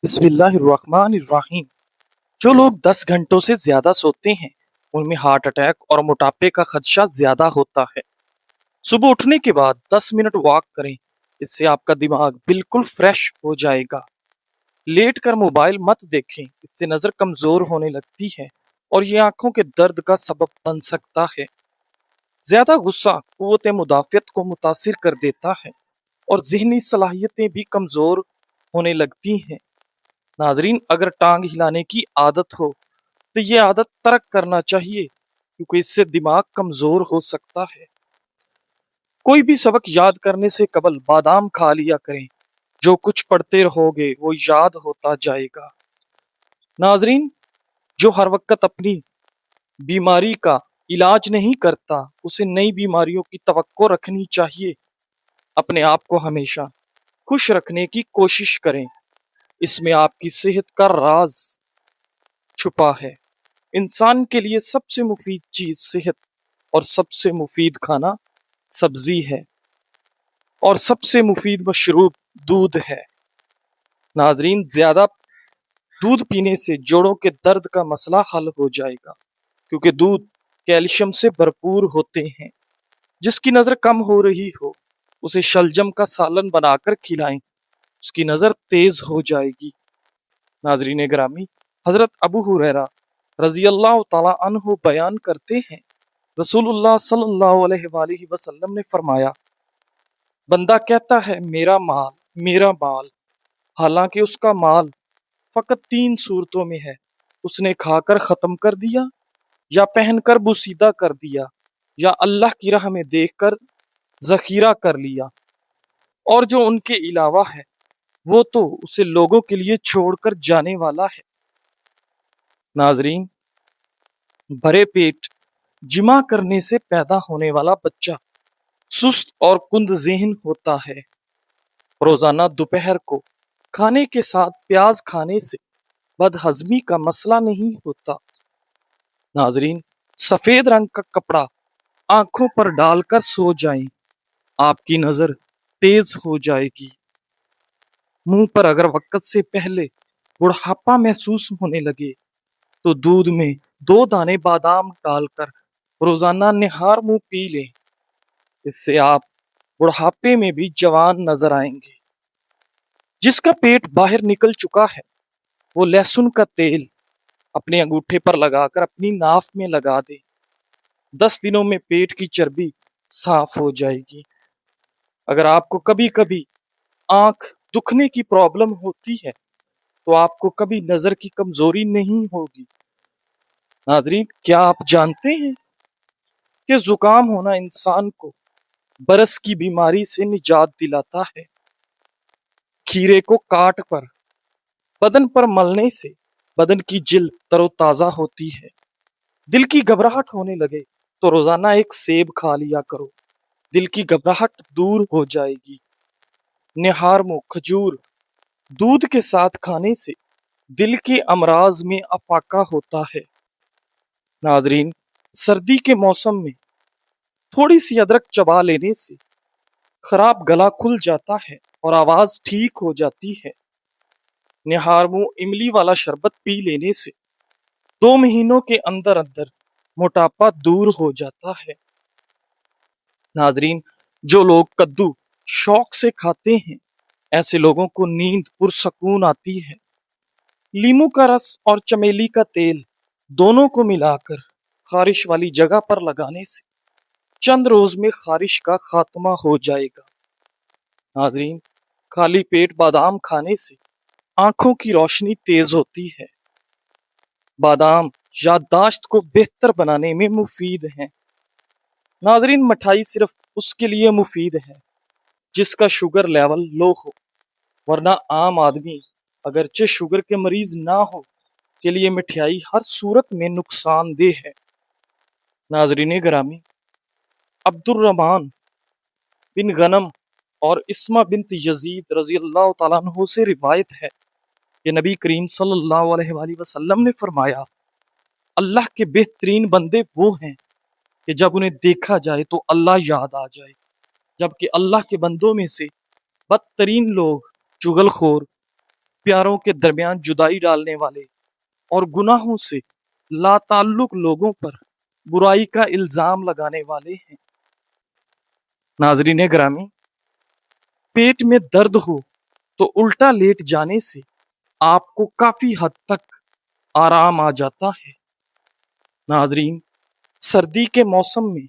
بسم اللہ الرحمن الرحیم۔ جو لوگ 10 گھنٹوں سے زیادہ سوتے ہیں ان میں ہارٹ اٹیک اور موٹاپے کا خدشہ زیادہ ہوتا ہے۔ صبح اٹھنے کے بعد 10 منٹ واک کریں، اس سے آپ کا دماغ بالکل فریش ہو جائے گا۔ لیٹ کر موبائل مت دیکھیں، اس سے نظر کمزور ہونے لگتی ہے اور یہ آنکھوں کے درد کا سبب بن سکتا ہے۔ زیادہ غصہ قوت مدافعت کو متاثر کر دیتا ہے اور ذہنی صلاحیتیں بھی کمزور ہونے لگتی ہیں۔ ناظرین، اگر ٹانگ ہلانے کی عادت ہو تو یہ عادت ترک کرنا چاہیے، کیونکہ اس سے دماغ کمزور ہو سکتا ہے۔ کوئی بھی سبق یاد کرنے سے قبل بادام کھا لیا کریں، جو کچھ پڑھتے رہو گے وہ یاد ہوتا جائے گا۔ ناظرین، جو ہر وقت اپنی بیماری کا علاج نہیں کرتا اسے نئی بیماریوں کی توقع رکھنی چاہیے۔ اپنے آپ کو ہمیشہ خوش رکھنے کی کوشش کریں، اس میں آپ کی صحت کا راز چھپا ہے۔ انسان کے لیے سب سے مفید چیز صحت اور سب سے مفید کھانا سبزی ہے، اور سب سے مفید مشروب دودھ ہے۔ ناظرین، زیادہ دودھ پینے سے جوڑوں کے درد کا مسئلہ حل ہو جائے گا، کیونکہ دودھ کیلشیم سے بھرپور ہوتے ہیں۔ جس کی نظر کم ہو رہی ہو اسے شلجم کا سالن بنا کر کھلائیں، اس کی نظر تیز ہو جائے گی۔ ناظرین گرامی، حضرت ابو ہریرہ رضی اللہ تعالی عنہ بیان کرتے ہیں، رسول اللہ صلی اللہ علیہ وآلہ وسلم نے فرمایا، بندہ کہتا ہے میرا مال میرا مال، حالانکہ اس کا مال فقط 3 صورتوں میں ہے: اس نے کھا کر ختم کر دیا، یا پہن کر بوسیدہ کر دیا، یا اللہ کی راہ میں دیکھ کر ذخیرہ کر لیا، اور جو ان کے علاوہ ہے وہ تو اسے لوگوں کے لیے چھوڑ کر جانے والا ہے۔ ناظرین، بھرے پیٹ جمع کرنے سے پیدا ہونے والا بچہ سست اور کند ذہن ہوتا ہے۔ روزانہ دوپہر کو کھانے کے ساتھ پیاز کھانے سے بد ہضمی کا مسئلہ نہیں ہوتا۔ ناظرین، سفید رنگ کا کپڑا آنکھوں پر ڈال کر سو جائیں، آپ کی نظر تیز ہو جائے گی۔ منہ پر اگر وقت سے پہلے بڑھاپا محسوس ہونے لگے تو دودھ میں 2 دانے بادام ڈال کر روزانہ نہار منہ پی لیں، اس سے آپ بڑھاپے میں بھی جوان نظر آئیں گے۔ جس کا پیٹ باہر نکل چکا ہے وہ لہسن کا تیل اپنے انگوٹھے پر لگا کر اپنی ناف میں لگا دے، 10 دنوں میں پیٹ کی چربی صاف ہو جائے گی۔ اگر آپ کو کبھی کبھی آنکھ دکھنے کی پرابلم ہوتی ہے تو آپ کو کبھی نظر کی کمزوری نہیں ہوگی۔ ناظرین، کیا آپ جانتے ہیں کہ زکام ہونا انسان کو برس کی بیماری سے نجات دلاتا ہے؟ کھیرے کو کاٹ پر بدن پر ملنے سے بدن کی جلد تر و تازہ ہوتی ہے۔ دل کی گھبراہٹ ہونے لگے تو روزانہ ایک سیب کھا لیا کرو، دل کی گھبراہٹ دور ہو جائے گی۔ نہار منہ کھجور دودھ کے ساتھ کھانے سے دل کے امراض میں افاقہ ہوتا ہے۔ ناظرین، سردی کے موسم میں تھوڑی سی ادرک چبا لینے سے خراب گلا کھل جاتا ہے اور آواز ٹھیک ہو جاتی ہے۔ نہار منہ املی والا شربت پی لینے سے 2 مہینوں کے اندر اندر موٹاپا دور ہو جاتا ہے۔ ناظرین، جو لوگ کدو شوق سے کھاتے ہیں ایسے لوگوں کو نیند پرسکون آتی ہے۔ لیمو کا رس اور چمیلی کا تیل دونوں کو ملا کر خارش والی جگہ پر لگانے سے چند روز میں خارش کا خاتمہ ہو جائے گا۔ ناظرین، خالی پیٹ بادام کھانے سے آنکھوں کی روشنی تیز ہوتی ہے۔ بادام یادداشت کو بہتر بنانے میں مفید ہیں۔ ناظرین، مٹھائی صرف اس کے لیے مفید ہے جس کا شوگر لیول لو ہو، ورنہ عام آدمی اگرچہ شوگر کے مریض نہ ہو کے لیے مٹھائی ہر صورت میں نقصان دہ ہے۔ ناظرین گرامی، عبد الرحمن بن غنم اور اسما بنت یزید رضی اللہ تعالیٰ عنہ سے روایت ہے کہ نبی کریم صلی اللہ علیہ وآلہ وسلم نے فرمایا، اللہ کے بہترین بندے وہ ہیں کہ جب انہیں دیکھا جائے تو اللہ یاد آ جائے، جبکہ اللہ کے بندوں میں سے بدترین لوگ چغل خور، پیاروں کے درمیان جدائی ڈالنے والے اور گناہوں سے لا تعلق لوگوں پر برائی کا الزام لگانے والے ہیں۔ ناظرین گرامی، پیٹ میں درد ہو تو الٹا لیٹ جانے سے آپ کو کافی حد تک آرام آ جاتا ہے۔ ناظرین، سردی کے موسم میں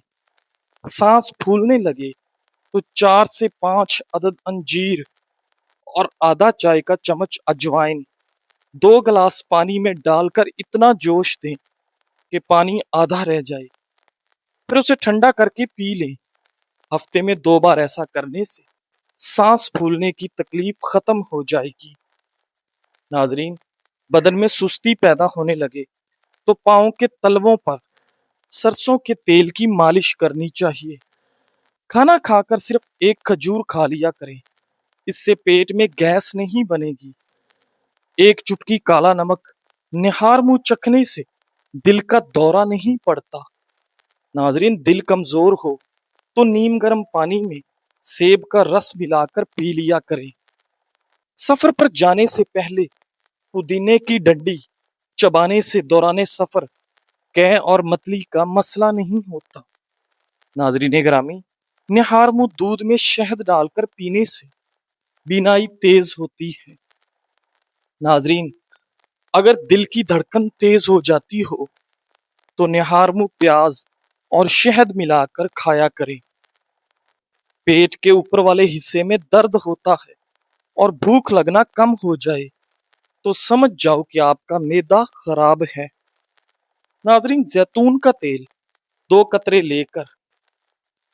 سانس پھولنے لگے تو 4 سے 5 عدد انجیر اور آدھا چائے کا چمچ اجوائن 2 گلاس پانی میں ڈال کر اتنا جوش دیں کہ پانی آدھا رہ جائے، پھر اسے ٹھنڈا کر کے پی لیں۔ ہفتے میں 2 بار ایسا کرنے سے سانس پھولنے کی تکلیف ختم ہو جائے گی۔ ناظرین، بدن میں سستی پیدا ہونے لگے تو پاؤں کے تلووں پر سرسوں کے تیل کی مالش کرنی چاہیے۔ کھانا کھا کر صرف ایک کھجور کھا لیا کریں، اس سے پیٹ میں گیس نہیں بنے گی۔ ایک چٹکی کالا نمک نہار منہ چکھنے سے دل کا دورہ نہیں پڑتا۔ ناظرین، دل کمزور ہو تو نیم گرم پانی میں سیب کا رس ملا کر پی لیا کریں۔ سفر پر جانے سے پہلے پودینے کی ڈنڈی چبانے سے دوران سفر قے اور متلی کا مسئلہ نہیں ہوتا۔ ناظرین گرامی، نہار منہ دودھ میں شہد ڈال کر پینے سے بینائی تیز ہوتی ہے۔ ناظرین، اگر دل کی دھڑکن تیز ہو جاتی ہو تو نہار منہ پیاز اور شہد ملا کر کھایا کریں۔ پیٹ کے اوپر والے حصے میں درد ہوتا ہے اور بھوک لگنا کم ہو جائے تو سمجھ جاؤ کہ آپ کا معدہ خراب ہے۔ ناظرین، زیتون کا تیل 2 قطرے لے کر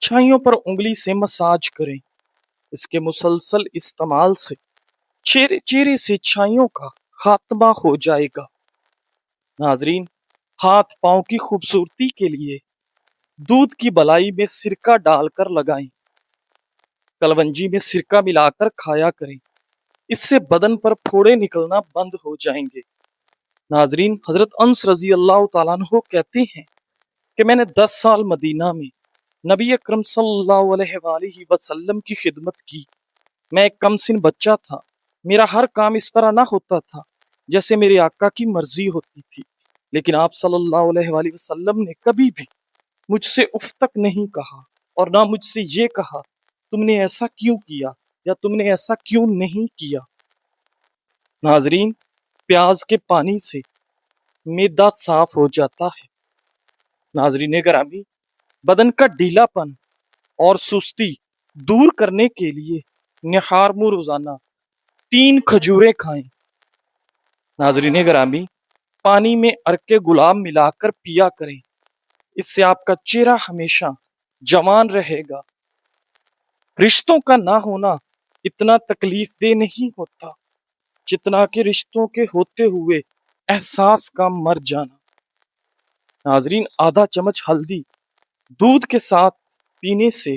چھائیوں پر انگلی سے مساج کریں۔ اس کے مسلسل استعمال سے چہرے سے چھائیوں کا خاتمہ ہو جائے گا۔ ناظرین، ہاتھ پاؤں کی خوبصورتی کے لیے دودھ کی بلائی میں سرکہ ڈال کر لگائیں۔ کلونجی میں سرکہ ملا کر کھایا کریں، اس سے بدن پر پھوڑے نکلنا بند ہو جائیں گے۔ ناظرین، حضرت انس رضی اللہ تعالیٰ عنہ کہتے ہیں کہ میں نے 10 سال مدینہ میں نبی اکرم صلی اللہ علیہ وآلہ وسلم کی خدمت کی۔ میں ایک کم سن بچہ تھا، میرا ہر کام اس طرح نہ ہوتا تھا جیسے میرے آقا کی مرضی ہوتی تھی، لیکن آپ صلی اللہ علیہ وآلہ وسلم نے کبھی بھی مجھ سے اف تک نہیں کہا اور نہ مجھ سے یہ کہا تم نے ایسا کیوں کیا یا تم نے ایسا کیوں نہیں کیا۔ ناظرین، پیاز کے پانی سے معدہ صاف ہو جاتا ہے۔ ناظرین گرامی، بدن کا ڈھیلا پن اور سستی دور کرنے کے لیے نہار منہ روزانہ 3 کھجوریں کھائیں۔ ناظرین گرامی، پانی میں عرق گلاب ملا کر پیا کریں، اس سے آپ کا چہرہ ہمیشہ جوان رہے گا۔ رشتوں کا نہ ہونا اتنا تکلیف دہ نہیں ہوتا جتنا کہ رشتوں کے ہوتے ہوئے احساس کا مر جانا۔ ناظرین، آدھا چمچ ہلدی دودھ کے ساتھ پینے سے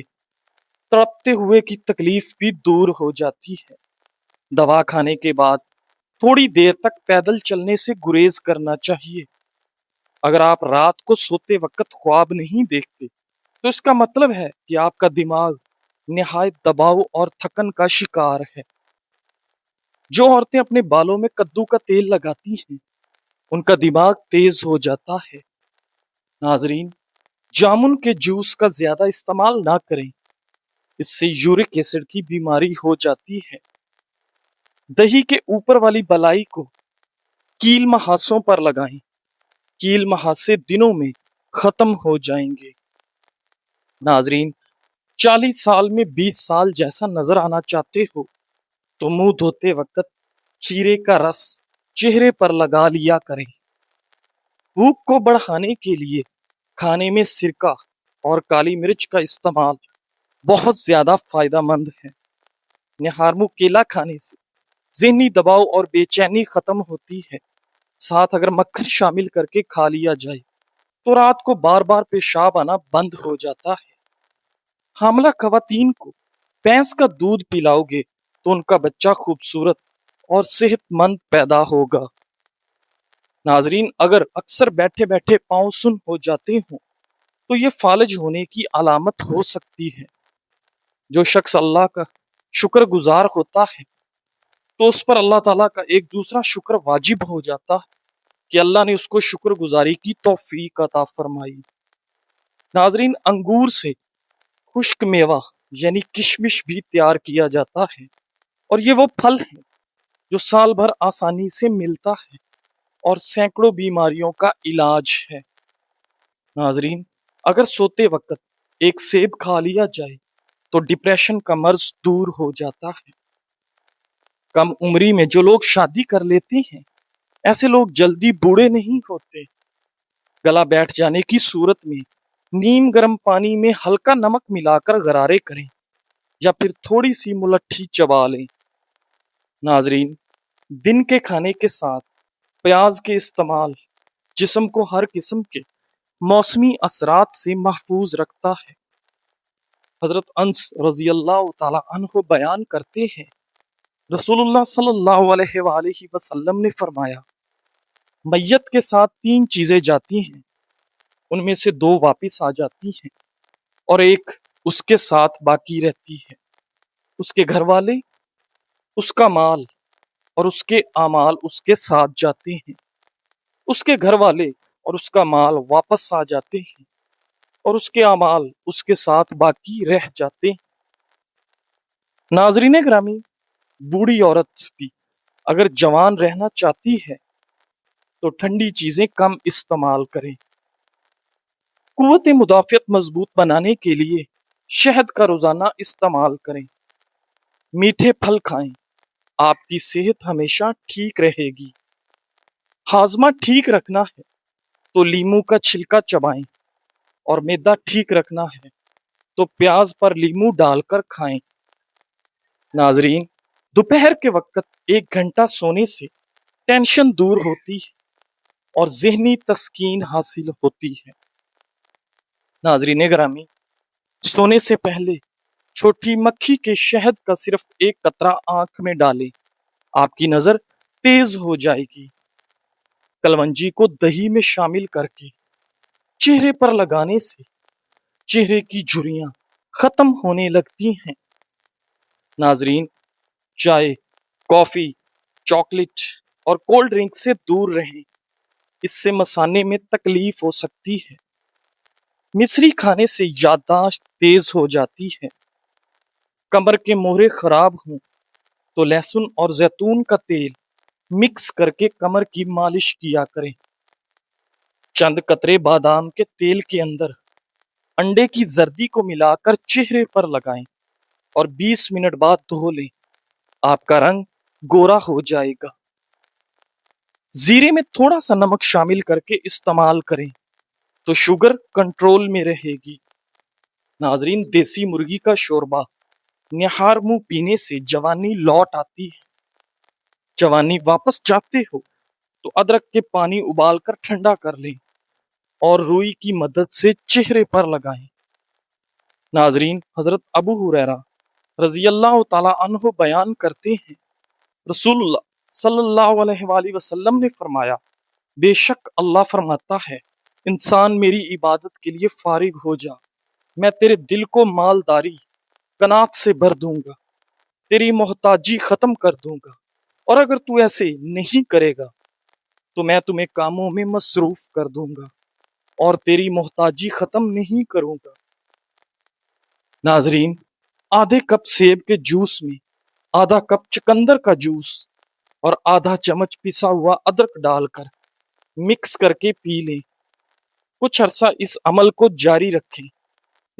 تڑپتے ہوئے کی تکلیف بھی دور ہو جاتی ہے۔ دوا کھانے کے بعد تھوڑی دیر تک پیدل چلنے سے گریز کرنا چاہیے۔ اگر آپ رات کو سوتے وقت خواب نہیں دیکھتے تو اس کا مطلب ہے کہ آپ کا دماغ نہایت دباؤ اور تھکن کا شکار ہے۔ جو عورتیں اپنے بالوں میں کدو کا تیل لگاتی ہیں ان کا دماغ تیز ہو جاتا ہے۔ ناظرین، جامن کے جوس کا زیادہ استعمال نہ کریں، اس سے یورک ایسڈ کی بیماری ہو جاتی ہے۔ دہی کے اوپر والی بلائی کو کیل محاسوں پر لگائیں، کیل محاسے دنوں میں ختم ہو جائیں گے۔ ناظرین، 40 سال میں 20 سال جیسا نظر آنا چاہتے ہو تو منہ دھوتے وقت چیرے کا رس چہرے پر لگا لیا کریں۔ بھوک کو بڑھانے کے لیے کھانے میں سرکہ اور کالی مرچ کا استعمال بہت زیادہ فائدہ مند ہے۔ نہار منہ کیلا کھانے سے ذہنی دباؤ اور بے چینی ختم ہوتی ہے۔ ساتھ اگر مکھن شامل کر کے کھا لیا جائے تو رات کو بار بار پیشاب آنا بند ہو جاتا ہے۔ حاملہ خواتین کو بھینس کا دودھ پلاؤ گے تو ان کا بچہ خوبصورت اور صحت مند پیدا ہوگا۔ ناظرین، اگر اکثر بیٹھے بیٹھے پاؤں سن ہو جاتے ہوں تو یہ فالج ہونے کی علامت ہو سکتی ہے۔ جو شخص اللہ کا شکر گزار ہوتا ہے تو اس پر اللہ تعالیٰ کا ایک دوسرا شکر واجب ہو جاتا ہے کہ اللہ نے اس کو شکر گزاری کی توفیق عطا فرمائی۔ ناظرین، انگور سے خشک میوہ یعنی کشمش بھی تیار کیا جاتا ہے، اور یہ وہ پھل ہے جو سال بھر آسانی سے ملتا ہے اور سینکڑوں بیماریوں کا علاج ہے۔ ناظرین، اگر سوتے وقت ایک سیب کھا لیا جائے تو ڈپریشن کا مرض دور ہو جاتا ہے۔ کم عمری میں جو لوگ شادی کر لیتے ہیں، ایسے لوگ جلدی بوڑھے نہیں ہوتے۔ گلا بیٹھ جانے کی صورت میں نیم گرم پانی میں ہلکا نمک ملا کر غرارے کریں یا پھر تھوڑی سی ملٹھی چبا لیں۔ ناظرین، دن کے کھانے کے ساتھ پیاز کے استعمال جسم کو ہر قسم کے موسمی اثرات سے محفوظ رکھتا ہے۔ حضرت انس رضی اللہ تعالی عنہ بیان کرتے ہیں، رسول اللہ صلی اللہ علیہ وآلہ وسلم نے فرمایا، میت کے ساتھ 3 چیزیں جاتی ہیں، ان میں سے 2 واپس آ جاتی ہیں اور ایک اس کے ساتھ باقی رہتی ہے۔ اس کے گھر والے، اس کا مال اور اس کے اعمال اس کے ساتھ جاتے ہیں۔ اس کے گھر والے اور اس کا مال واپس آ جاتے ہیں اور اس کے اعمال اس کے ساتھ باقی رہ جاتے ہیں۔ ناظرین گرامی، بوڑھی عورت بھی اگر جوان رہنا چاہتی ہے تو ٹھنڈی چیزیں کم استعمال کریں۔ قوت مدافعت مضبوط بنانے کے لیے شہد کا روزانہ استعمال کریں۔ میٹھے پھل کھائیں، آپ کی صحت ہمیشہ ٹھیک رہے گی۔ ہاضمہ ٹھیک رکھنا ہے تو لیموں کا چھلکا چبائیں، اور معدہ ٹھیک رکھنا ہے تو پیاز پر لیموں ڈال کر کھائیں۔ ناظرین، دوپہر کے وقت 1 گھنٹہ سونے سے ٹینشن دور ہوتی ہے اور ذہنی تسکین حاصل ہوتی ہے۔ ناظرین گرامی، سونے سے پہلے چھوٹی مکھی کے شہد کا صرف 1 قطرہ آنکھ میں ڈالیں، آپ کی نظر تیز ہو جائے گی۔ کلونجی کو دہی میں شامل کر کے چہرے پر لگانے سے چہرے کی جھریاں ختم ہونے لگتی ہیں۔ ناظرین، چائے، کافی، چاکلیٹ اور کولڈ ڈرنک سے دور رہیں، اس سے مثانے میں تکلیف ہو سکتی ہے۔ مصری کھانے سے یادداشت تیز ہو جاتی ہے۔ کمر کے مہرے خراب ہوں تو لہسن اور زیتون کا تیل مکس کر کے کمر کی مالش کیا کریں۔ چند قطرے بادام کے تیل کے اندر انڈے کی زردی کو ملا کر چہرے پر لگائیں اور 20 منٹ بعد دھو لیں، آپ کا رنگ گورا ہو جائے گا۔ زیرے میں تھوڑا سا نمک شامل کر کے استعمال کریں تو شوگر کنٹرول میں رہے گی۔ ناظرین، دیسی مرغی کا شوربہ نہار منہ پینے سے جوانی لوٹ آتی ہے۔ جوانی واپس چاہتے ہو تو ادرک کے پانی ابال کر ٹھنڈا کر لیں اور روئی کی مدد سے چہرے پر لگائیں۔ ناظرین، حضرت ابو ہریرہ رضی اللہ تعالی عنہ بیان کرتے ہیں، رسول اللہ صلی اللہ علیہ وآلہ وسلم نے فرمایا، بے شک اللہ فرماتا ہے، انسان میری عبادت کے لیے فارغ ہو جا، میں تیرے دل کو مالداری قناعت سے بھر دوں گا، تیری محتاجی ختم کر دوں گا، اور اگر تو ایسے نہیں کرے گا تو میں تمہیں کاموں میں مصروف کر دوں گا اور تیری محتاجی ختم نہیں کروں گا۔ ناظرین، آدھے کپ سیب کے جوس میں آدھا کپ چقندر کا جوس اور آدھا چمچ پسا ہوا ادرک ڈال کر مکس کر کے پی لیں۔ کچھ عرصہ اس عمل کو جاری رکھیں،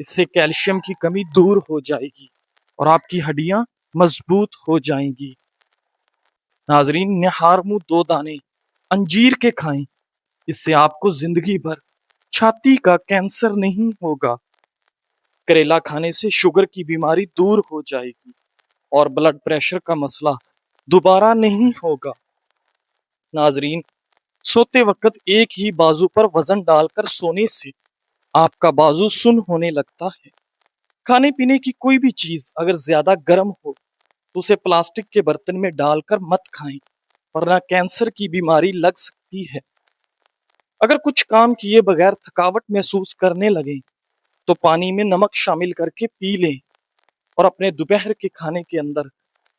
اس سے کیلشیم کی کمی دور ہو جائے گی اور آپ کی ہڈیاں مضبوط ہو جائیں گی۔ ناظرین، نہار منہ 2 دانے انجیر کے کھائیں، اس سے آپ کو زندگی بھر چھاتی کا کینسر نہیں ہوگا۔ کریلا کھانے سے شوگر کی بیماری دور ہو جائے گی اور بلڈ پریشر کا مسئلہ دوبارہ نہیں ہوگا۔ ناظرین، سوتے وقت ایک ہی بازو پر وزن ڈال کر سونے سے آپ کا بازو سن ہونے لگتا ہے۔ کھانے پینے کی کوئی بھی چیز اگر زیادہ گرم ہو تو اسے پلاسٹک کے برتن میں ڈال کر مت کھائیں، ورنہ کینسر کی بیماری لگ سکتی ہے۔ اگر کچھ کام کیے بغیر تھکاوٹ محسوس کرنے لگیں تو پانی میں نمک شامل کر کے پی لیں اور اپنے دوپہر کے کھانے کے اندر